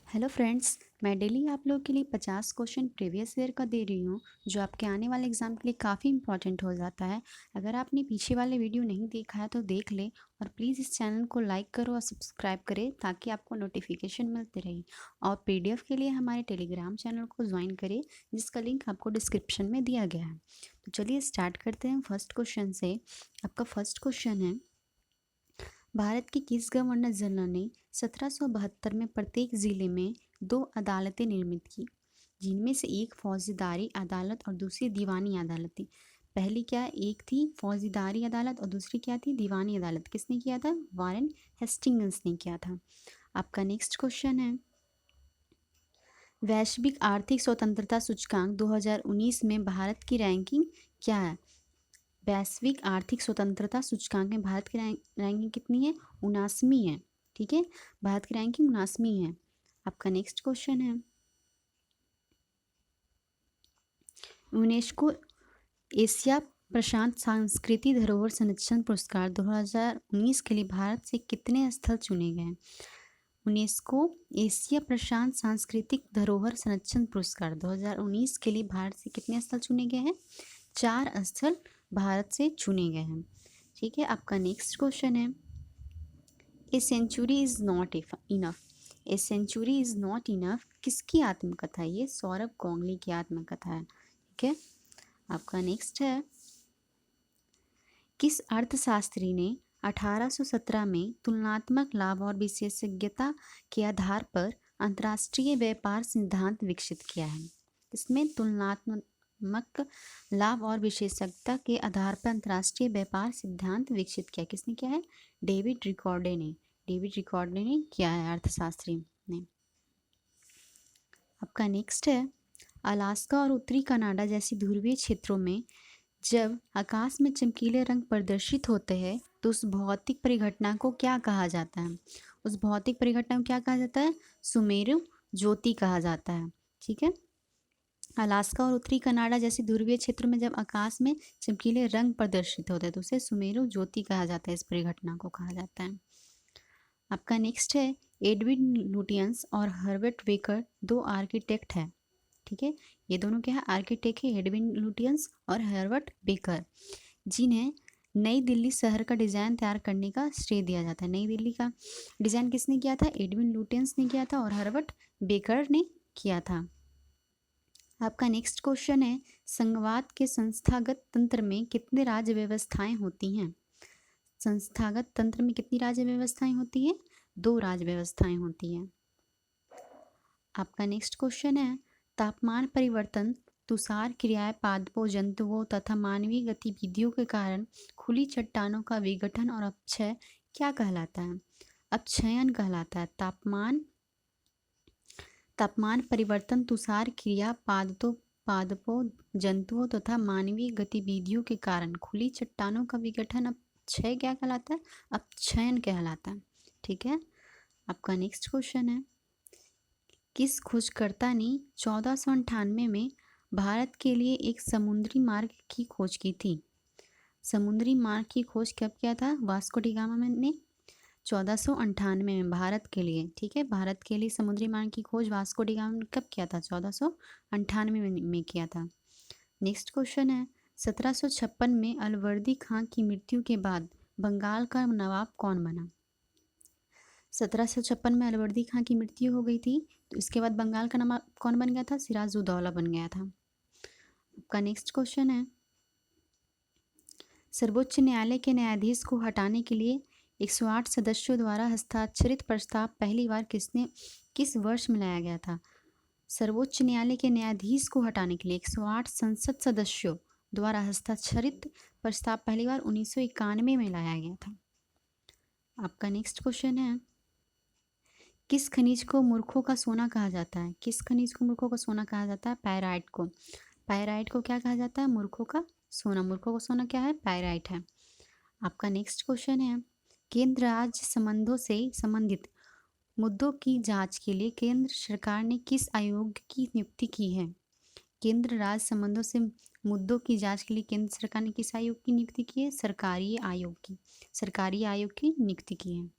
Hello friends, मैं daily आप लोगों के लिए 50 क्वेश्चन प्रीवियस ईयर का दे रही हूँ जो आपके आने वाले एग्ज़ाम के लिए काफ़ी इंपॉर्टेंट हो जाता है। अगर आपने पीछे वाले वीडियो नहीं देखा है तो देख ले और प्लीज़ इस चैनल को लाइक करो और सब्सक्राइब करें ताकि आपको नोटिफिकेशन मिलते रहे। और पीडीएफ के लिए हमारे टेलीग्राम चैनल को ज्वाइन करें जिसका लिंक आपको डिस्क्रिप्शन में दिया गया है। तो चलिए स्टार्ट करते हैं फर्स्ट क्वेश्चन से। आपका फर्स्ट क्वेश्चन है, भारत के किस गवर्नर जनरल ने 1772 में प्रत्येक जिले में 2 अदालतें निर्मित की, जिनमें से एक फौजदारी अदालत और दूसरी दीवानी अदालत थी? पहली क्या एक थी फौजदारी अदालत और दूसरी क्या थी दीवानी अदालत। किसने किया था? वारेन हेस्टिंग्स ने किया था। आपका नेक्स्ट क्वेश्चन है, वैश्विक आर्थिक स्वतंत्रता सूचकांक 2019 में भारत की रैंकिंग क्या है? वैश्विक आर्थिक स्वतंत्रता सूचकांक में भारत की रैंकिंग कितनी है? 79वीं है। ठीक है, भारत की रैंकिंग 79वीं है। आपका नेक्स्ट क्वेश्चन है, यूनेस्को एशिया प्रशांत सांस्कृतिक धरोहर संरक्षण पुरस्कार 2019 के लिए भारत से कितने स्थल चुने गए? यूनेस्को एशिया प्रशांत सांस्कृतिक धरोहर संरक्षण पुरस्कार 2019 के लिए भारत से कितने स्थल चुने गए हैं? 4 स्थल भारत से चुने गए हैं। ठीक है, आपका नेक्स्ट क्वेश्चन है, a century is not enough. A century is not enough किसकी आत्मकथा है? ये सौरभ गांगुली की आत्मकथा है। ठीक है, आपका नेक्स्ट है, किस अर्थशास्त्री ने 1817 में तुलनात्मक लाभ और विशेषज्ञता के आधार पर अंतर्राष्ट्रीय व्यापार सिद्धांत विकसित किया है? इसमें तुलनात्मक लाभ और विशेषज्ञता के आधार पर अंतर्राष्ट्रीय व्यापार सिद्धांत विकसित किया? किसने किया है? डेविड रिकॉर्डे ने। डेविड रिकॉर्डे ने किया है, अर्थशास्त्री ने। आपका नेक्स्ट है, अलास्का और उत्तरी कनाडा जैसी ध्रुवीय क्षेत्रों में जब आकाश में चमकीले रंग प्रदर्शित होते हैं तो उस भौतिक परिघटना को क्या कहा जाता है? उस भौतिक परिघटना को क्या कहा जाता है? सुमेरु ज्योति कहा जाता है। ठीक है, अलास्का और उत्तरी कनाडा जैसे ध्रुवीय क्षेत्र में जब आकाश में चमकीले रंग प्रदर्शित होते हैं तो उसे सुमेरु ज्योति कहा जाता है, इस परिघटना को कहा जाता है। आपका नेक्स्ट है, एडविन लुटियंस और हर्बर्ट बेकर 2 आर्किटेक्ट हैं। ठीक है, ये दोनों क्या है? आर्किटेक्ट है, एडविन लुटियंस और हर्बर्ट बेकर, जिन्हें नई दिल्ली शहर का डिज़ाइन तैयार करने का श्रेय दिया जाता है। नई दिल्ली का डिज़ाइन किसने किया था? एडविन लुटियंस ने किया था और हर्बर्ट बेकर ने किया था। आपका नेक्स्ट क्वेश्चन है, संघवाद के संस्थागत तंत्र में कितने राज्य व्यवस्थाएं होती हैं? संस्थागत तंत्र में कितनी राज्य व्यवस्थाएं होती हैं? 2 राज्य व्यवस्थाएं होती हैं। आपका नेक्स्ट क्वेश्चन है, तापमान परिवर्तन, तुषार क्रियाएं, पादपों, जंतुओं तथा मानवीय गतिविधियों के कारण खुली चट्टानों का विघटन और अपक्षय क्या कहलाता है? अपक्षयन कहलाता है। तापमान परिवर्तन, तुषार क्रिया, पादपों, जंतुओं तथा मानवीय गतिविधियों के कारण खुली चट्टानों का विघटन अपक्षय क्या कहलाता है? अपक्षयन कहलाता है। ठीक है, आपका नेक्स्ट क्वेश्चन है, किस खोजकर्ता ने 1498 में भारत के लिए एक समुद्री मार्ग की खोज की थी? समुद्री मार्ग की खोज कब किया था? वास्को डी गामा ने 1498 में भारत के लिए। ठीक है, भारत के लिए समुद्री मार्ग की खोज वास्को डी गामा ने कब किया था? 1498 में किया था। नेक्स्ट क्वेश्चन है, 1756 में अलवर्दी खां की मृत्यु के बाद बंगाल का नवाब कौन बना? 1756 में अलवर्दी खां की मृत्यु हो गई थी तो इसके बाद बंगाल का नवाब कौन बन गया था? सिराजुद्दौला बन गया था। आपका नेक्स्ट क्वेश्चन है, सर्वोच्च न्यायालय के न्यायाधीश को हटाने के लिए 108 सदस्यों द्वारा हस्ताक्षरित प्रस्ताव पहली बार किस वर्ष में लाया गया था? सर्वोच्च न्यायालय के न्यायाधीश को हटाने के लिए 108 संसद सदस्यों द्वारा हस्ताक्षरित प्रस्ताव पहली बार 1991 में लाया गया था। आपका नेक्स्ट क्वेश्चन है, किस खनिज को मूर्खों का सोना कहा जाता है? किस खनिज को मूर्खों का सोना कहा जाता है? पायराइट को। पायराइट को क्या कहा जाता है? मूर्खों का सोना। मूर्खों का सोना क्या है? पायराइट है। आपका नेक्स्ट क्वेश्चन है, केंद्र राज्य संबंधों से संबंधित मुद्दों की जांच के लिए केंद्र सरकार ने किस आयोग की नियुक्ति की है? केंद्र राज्य संबंधों से मुद्दों की जांच के लिए केंद्र सरकार ने किस आयोग की नियुक्ति की है? सरकारी आयोग की। सरकारी आयोग की नियुक्ति की है।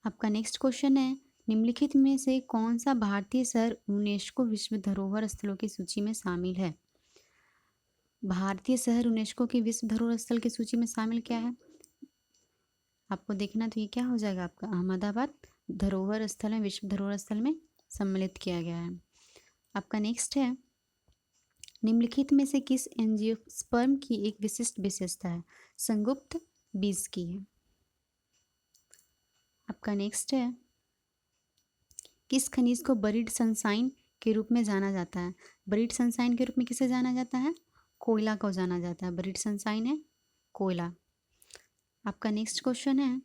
आपका नेक्स्ट क्वेश्चन है, निम्नलिखित में से कौन सा भारतीय शहर यूनेस्को विश्व धरोहर स्थलों की सूची में शामिल है? भारतीय शहर यूनेस्को की विश्व धरोहर स्थल की सूची में शामिल क्या है? आपको देखना, तो ये क्या हो जाएगा आपका? अहमदाबाद धरोहर स्थल में, विश्व धरोहर स्थल में सम्मिलित किया गया है। आपका नेक्स्ट है, निम्नलिखित में से किस एंजियोस्पर्म की एक विशिष्ट विशेषता है? संयुक्त बीज की है। आपका नेक्स्ट है, किस खनिज को बरीड सनशाइन के रूप में जाना जाता है? बरीड सनशाइन के रूप में किसे जाना जाता है? कोयला को जाना जाता है। बरीड सनशाइन है कोयला। आपका नेक्स्ट क्वेश्चन है,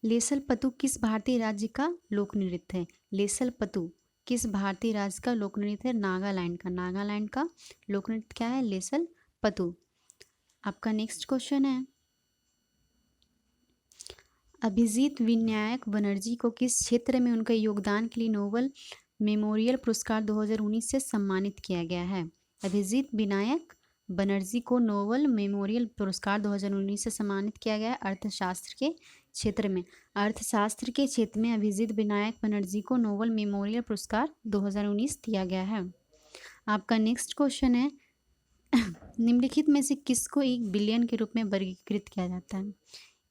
लेसल पतु किस भारतीय राज्य का लोक नृत्य है? लेसल पतु किस भारतीय राज्य का लोक नृत्य है? नागालैंड का। नागालैंड का लोक नृत्य क्या है? लेसल पतु। आपका नेक्स्ट क्वेश्चन है, अभिजीत विनायक बनर्जी को किस क्षेत्र में उनके योगदान के लिए नोबेल मेमोरियल पुरस्कार 2019 से सम्मानित किया गया है? अभिजीत विनायक बनर्जी को नोबेल मेमोरियल पुरस्कार 2019 से सम्मानित किया गया है अर्थशास्त्र के क्षेत्र में। अर्थशास्त्र के क्षेत्र में अभिजीत विनायक बनर्जी को नोबेल मेमोरियल पुरस्कार 2019 दिया गया है। आपका नेक्स्ट क्वेश्चन है, निम्नलिखित में से किसको एक बिलियन के रूप में वर्गीकृत किया जाता है?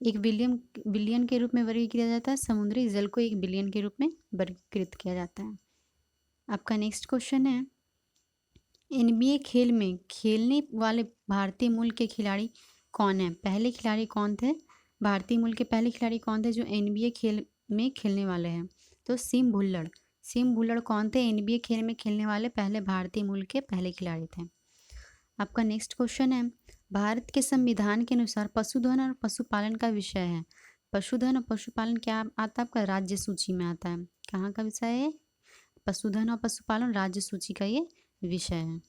एक बिलियन के रूप में वर्गीकृत किया जाता है समुद्री जल को एक बिलियन के रूप में वर्गीकृत किया जाता है। आपका नेक्स्ट क्वेश्चन है, NBA खेल में खेलने वाले भारतीय मूल के खिलाड़ी कौन है? पहले खिलाड़ी कौन थे? भारतीय मूल के पहले खिलाड़ी कौन थे जो NBA खेल में खेलने वाले हैं? तो सिम भुल्लड़। सिम भुल्लड़ कौन थे? NBA खेल में खेलने वाले पहले भारतीय मूल के पहले खिलाड़ी थे। आपका नेक्स्ट क्वेश्चन है, भारत के संविधान के अनुसार पशुधन और पशुपालन का विषय है। पशुधन और पशुपालन क्या आता है आपका? राज्य सूची में आता है। कहाँ का विषय है? पशुधन और पशुपालन राज्य सूची का ये विषय है।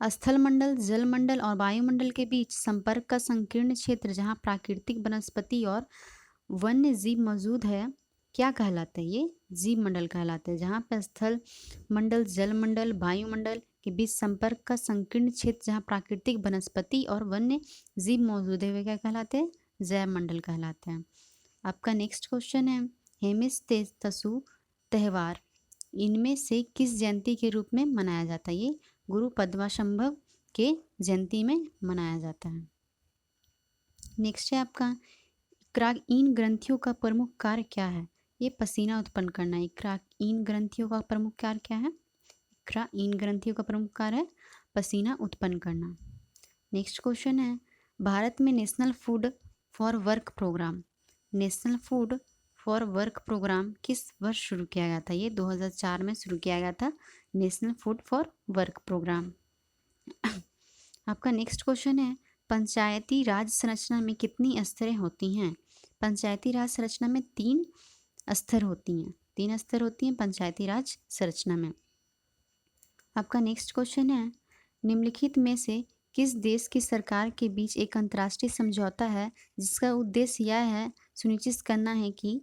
स्थलमंडल, जलमंडल और वायुमंडल के बीच संपर्क का संकीर्ण क्षेत्र जहाँ प्राकृतिक वनस्पति और वन्य जीव मौजूद है क्या कहलाता है? ये जीव मंडल कहलाता है। जहाँ पर स्थल मंडल, जलमंडल, वायुमंडल के बीच संपर्क का संकीर्ण क्षेत्र जहाँ प्राकृतिक वनस्पति और वन्य जीव मौजूद है वे क्या कहलाते हैं? जैव मंडल कहलाते हैं। आपका नेक्स्ट क्वेश्चन है, हेमिस्थेस्तसु त्यौहार इनमें से किस जयंती के रूप में मनाया जाता है? ये गुरु पद्माशंभव के जयंती में मनाया जाता है। नेक्स्ट है आपका, क्राकइन ग्रंथियों का प्रमुख कार्य क्या है? ये पसीना उत्पन्न करना है। क्राकइन ग्रंथियों का प्रमुख कार्य क्या है? क्राकइन ग्रंथियों का प्रमुख कार्य है पसीना उत्पन्न करना। नेक्स्ट क्वेश्चन है, भारत में national food for work program, national food for work program किस वर्ष शुरू किया गया था? ये 2004 में शुरू किया गया था national food for work program. आपका नेक्स्ट क्वेश्चन है, पंचायती राज संरचना में कितनी स्तरें होती हैं? पंचायती राज संरचना में 3 स्तर होती हैं। 3 स्तर होती हैं पंचायती राज संरचना में। आपका नेक्स्ट क्वेश्चन है, निम्नलिखित में से किस देश की सरकार के बीच एक अंतर्राष्ट्रीय समझौता है जिसका उद्देश्य यह है सुनिश्चित करना है कि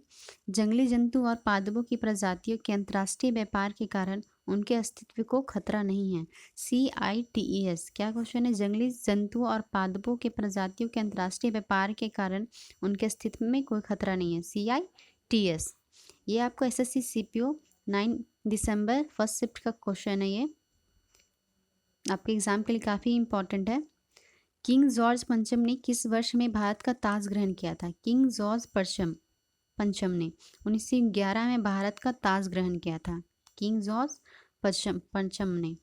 जंगली जंतु और पादपों की प्रजातियों के अंतर्राष्ट्रीय व्यापार के कारण उनके अस्तित्व को खतरा नहीं है? CITES। क्या क्वेश्चन है? जंगली जंतुओं और पादपों के प्रजातियों के अंतर्राष्ट्रीय व्यापार के कारण उनके अस्तित्व में कोई खतरा नहीं है, CITES। ये आपको SSC CPO 9 दिसंबर फर्स्ट शिफ्ट का क्वेश्चन है। ये आपके एग्जाम के लिए काफ़ी इंपॉर्टेंट है। किंग जॉर्ज पंचम ने किस वर्ष में भारत का ताज ग्रहण किया था? किंग जॉर्ज पंचम ने 1911 में भारत का ताज ग्रहण किया था। किंग जॉर्ज पंचम ने।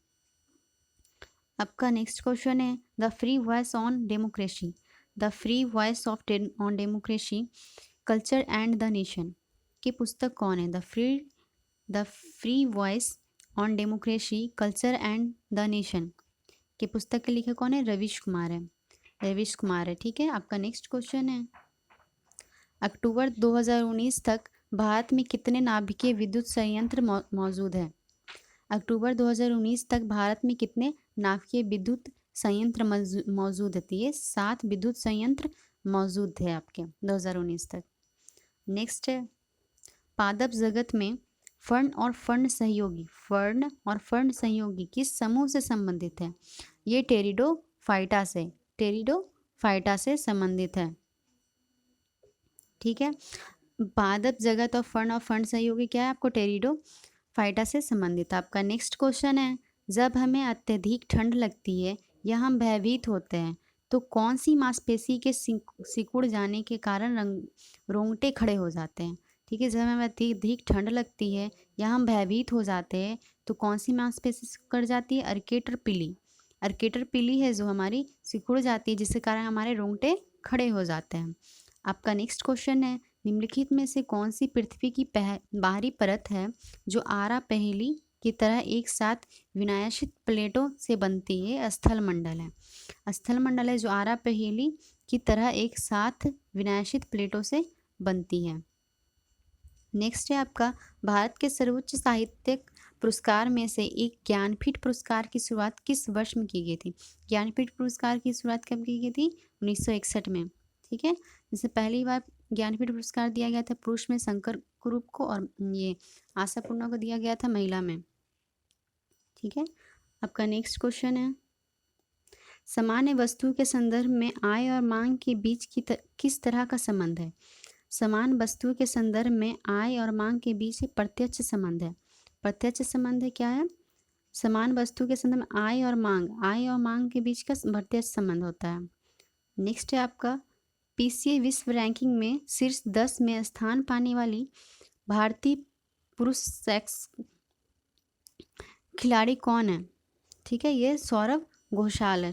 आपका नेक्स्ट क्वेश्चन है, the free voice on democracy, the free voice on democracy culture and the nation की पुस्तक कौन है? The free voice on democracy culture and the nation के पुस्तक के लेखक कौन है? रवीश कुमार है। रवीश कुमार है, ठीक है। आपका नेक्स्ट क्वेश्चन है, अक्टूबर 2019 तक भारत में कितने नाभिकीय विद्युत संयंत्र मौजूद है? अक्टूबर 2019 तक भारत में कितने नाभिकीय विद्युत संयंत्र मौजूद है? ये 7 विद्युत संयंत्र मौजूद है आपके 2019 तक। नेक्स्ट है, पादप जगत में फर्ण और फर्ण सहयोगी किस समूह से संबंधित है? ये टेरिडोफाइटा से। टेरिडोफाइटा से संबंधित है। ठीक है, पादप जगत और फंड सहयोगी क्या है आपको? टेरिडोफाइटा से संबंधित। आपका नेक्स्ट क्वेश्चन है, जब हमें अत्यधिक ठंड लगती है या हम भयभीत होते हैं तो कौन सी मांसपेशी के सिकुड़ जाने के कारण रोंगटे खड़े हो जाते हैं? ठीक है, जब हमें अत्यधिक ठंड लगती है या हम भयभीत हो जाते हैं तो कौन सी मांसपेशी सिकुड़ जाती है? अर्केटर पीली। अर्केटर पीली है जो हमारी सिकुड़ जाती है, जिसके कारण हमारे रोंगटे खड़े हो जाते हैं। आपका नेक्स्ट क्वेश्चन है, निम्नलिखित में से कौन सी पृथ्वी की बाहरी परत है जो आरा पहेली की तरह एक साथ विन्यासित प्लेटों से बनती है? स्थल मंडल है। स्थल मंडल है जो आरा पहेली की तरह एक साथ विन्यासित प्लेटों से बनती है। नेक्स्ट है आपका, भारत के सर्वोच्च साहित्यिक पुरस्कार में से एक ज्ञानपीठ पुरस्कार की शुरुआत किस वर्ष में की गई थी? ज्ञानपीठ पुरस्कार की शुरुआत कब की गई थी? 1961 में। ठीक है, जिसे पहली बार ज्ञानपीठ पुरस्कार दिया गया था पुरुष में शंकर कुरूप को, और ये आशापूर्णा को दिया गया था महिला में। ठीक है, आपका नेक्स्ट क्वेश्चन है, सामान्य वस्तु के संदर्भ में आय और मांग के बीच किस तरह का संबंध है? समान वस्तु के संदर्भ में आय और मांग के बीच एक प्रत्यक्ष संबंध है। प्रत्यक्ष संबंध है क्या है? समान वस्तु के संदर्भ में आय और मांग के बीच का प्रत्यक्ष संबंध होता है। नेक्स्ट है आपका, पीसीए विश्व रैंकिंग में शीर्ष 10 में स्थान पाने वाली भारतीय पुरुष सेक्स खिलाड़ी कौन है? ठीक है, ये सौरभ घोषाल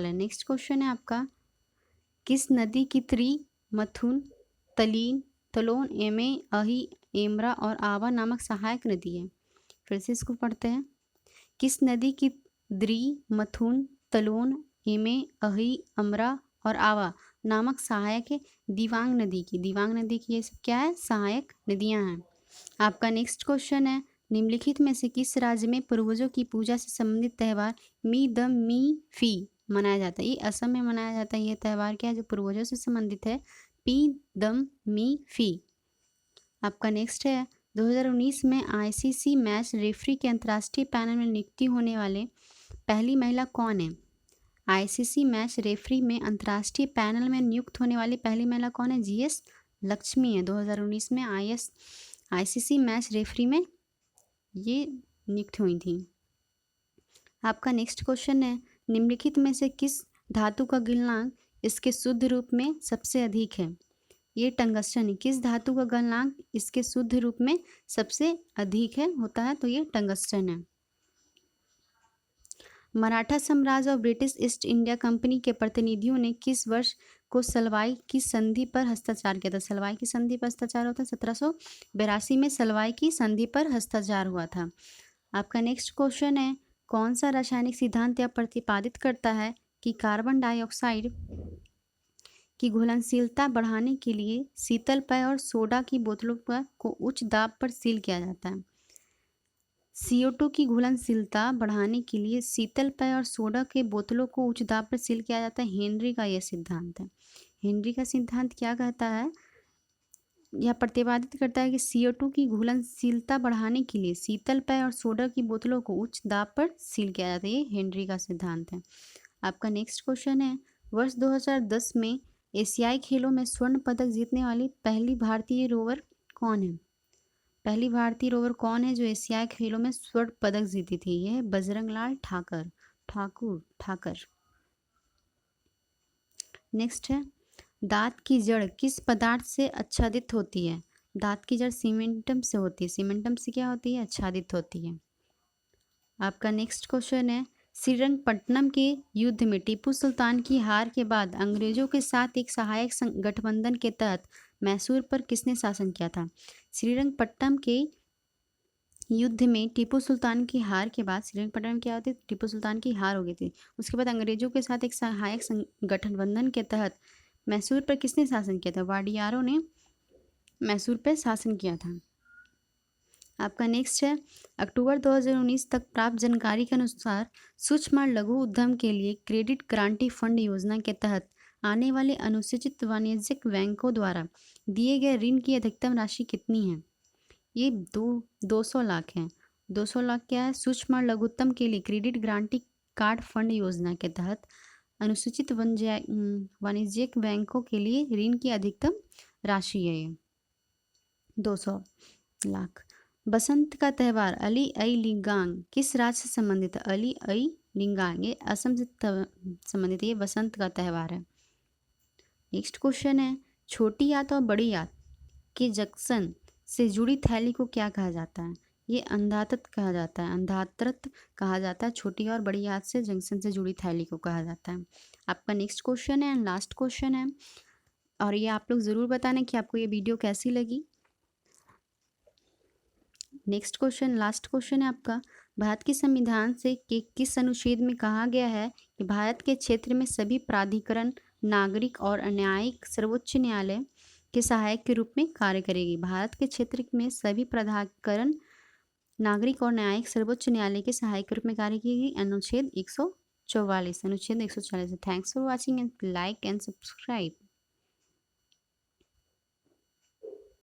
है। नेक्स्ट क्वेश्चन है आपका, किस नदी की मथुन, तलीन, तलोन, एमे, अही, एमरा और आवा नामक सहायक नदी है? फिर से इसको पढ़ते हैं, किस नदी की मथुन, तलोन, एमे, अही, अमरा और आवा नामक सहायक है? दिबांग नदी की ये सब क्या है? सहायक नदियां हैं। आपका नेक्स्ट क्वेश्चन है, निम्नलिखित में से किस राज्य में पूर्वजों की पूजा से संबंधित त्यौहार मी दम मी फी मनाया जाता है? ये असम में मनाया जाता है। ये त्यौहार क्या है जो पूर्वजों से संबंधित है? पी दम मी फी। आपका नेक्स्ट है, 2019 में आईसीसी मैच रेफरी के अंतर्राष्ट्रीय पैनल में नियुक्ति होने वाले पहली महिला कौन है? आईसीसी मैच रेफरी में अंतर्राष्ट्रीय पैनल में नियुक्त होने वाली पहली महिला कौन है? जीएस लक्ष्मी है। 2019 में आईसीसी मैच रेफरी में ये नियुक्त हुई थी। आपका नेक्स्ट क्वेश्चन है, निम्नलिखित में से किस धातु का गलनांक इसके शुद्ध रूप में सबसे अधिक है? ये टंगस्टन है। किस धातु का गलनांक इसके शुद्ध रूप में सबसे अधिक होता है? तो ये टंगस्टन है। मराठा साम्राज्य और ब्रिटिश ईस्ट इंडिया कंपनी के प्रतिनिधियों ने किस वर्ष को सलवाई की संधि पर हस्ताक्षर किया था? सलवाई की संधि पर हस्ताक्षर होता है 1782 में सलवाई की संधि पर हस्ताक्षर हुआ था। आपका नेक्स्ट क्वेश्चन है, कौन सा रासायनिक सिद्धांत यह प्रतिपादित करता है कि कार्बन डाइऑक्साइड की घुलनशीलता बढ़ाने के लिए शीतल पेय और सोडा की बोतलों को उच्च दाब पर सील किया जाता है? CO2 की घुलनशीलता बढ़ाने के लिए शीतल पेय और सोडा के बोतलों को उच्च दाब पर सील किया जाता है। हेनरी का यह सिद्धांत है। हेनरी का सिद्धांत क्या कहता है? यह प्रतिपादित करता है कि CO2 की घुलनशीलता बढ़ाने के लिए शीतल पेय और सोडा की बोतलों को उच्च दाब पर सील किया जाता है। ये हेनरी का सिद्धांत है। आपका नेक्स्ट क्वेश्चन है, वर्ष 2010 में एशियाई खेलों में स्वर्ण पदक जीतने वाली पहली भारतीय रोवर कौन है? पहली भारतीय रोवर कौन है जो एशियाई खेलों में स्वर्ण पदक जीती थी? यह बजरंग लाल ठाकुर। नेक्स्ट है, दांत की जड़ किस पदार्थ से आच्छादित होती है? दांत की जड़ सीमेंटम से होती है। सीमेंटम से क्या होती है? आच्छादित होती है। आपका नेक्स्ट क्वेश्चन है, श्रीरंगपट्टनम के युद्ध में टीपू सुल्तान की हार के बाद अंग्रेजों के साथ एक सहायक गठबंधन के तहत मैसूर पर किसने शासन किया था? श्रीरंगपट्टनम के युद्ध में टीपू सुल्तान की हार के बाद, श्रीरंगपट्टनम में क्या होती है? टीपू सुल्तान की हार हो गई थी। उसके बाद अंग्रेजों के साथ एक सहायक गठबंधन के तहत मैसूर पर किसने शासन किया था? वाडियारों ने मैसूर पर शासन किया था। आपका नेक्स्ट है, अक्टूबर 2019 तक प्राप्त जानकारी के अनुसार सूक्ष्म और लघु उद्यम के लिए क्रेडिट गारंटी फंड योजना के तहत आने वाले अनुसूचित वाणिज्यिक बैंकों द्वारा दिए गए ऋण की अधिकतम राशि कितनी है? ये 200 लाख है। 200 लाख क्या है? सूक्ष्म और लघुत्तम के लिए क्रेडिट गारंटी कार्ड फंड योजना के तहत अनुसूचित वाणिज्यिक बैंकों के लिए ऋण की अधिकतम राशि है ये 200 लाख। बसंत का त्यौहार अली आई लिगांग किस राज्य से संबंधित है? अली आई लिगांग ये असम से संबंधित है, ये बसंत का त्यौहार है। नेक्स्ट क्वेश्चन है, छोटी यात और बड़ी यात के जंक्शन से जुड़ी थैली को क्या कहा जाता है? ये अंधातृत कहा जाता है, अंधातृत कहा जाता है। छोटी और बड़ी यात से जंक्शन से जुड़ी थैली को कहा जाता है। आपका नेक्स्ट क्वेश्चन है एंड लास्ट क्वेश्चन है, और ये आप लोग ज़रूर बताना कि आपको ये वीडियो कैसी लगी। नेक्स्ट क्वेश्चन, लास्ट क्वेश्चन है आपका, भारत के संविधान से के किस अनुच्छेद में कहा गया है कि भारत के क्षेत्र में सभी प्राधिकरण नागरिक और न्यायिक सर्वोच्च न्यायालय के सहायक के रूप में कार्य करेगी? भारत के क्षेत्र में सभी प्राधिकरण नागरिक और न्यायिक सर्वोच्च न्यायालय के सहायक के रूप में कार्य करेगी। अनुच्छेद 144। अनुच्छेद 144। Thanks for watching and like and subscribe.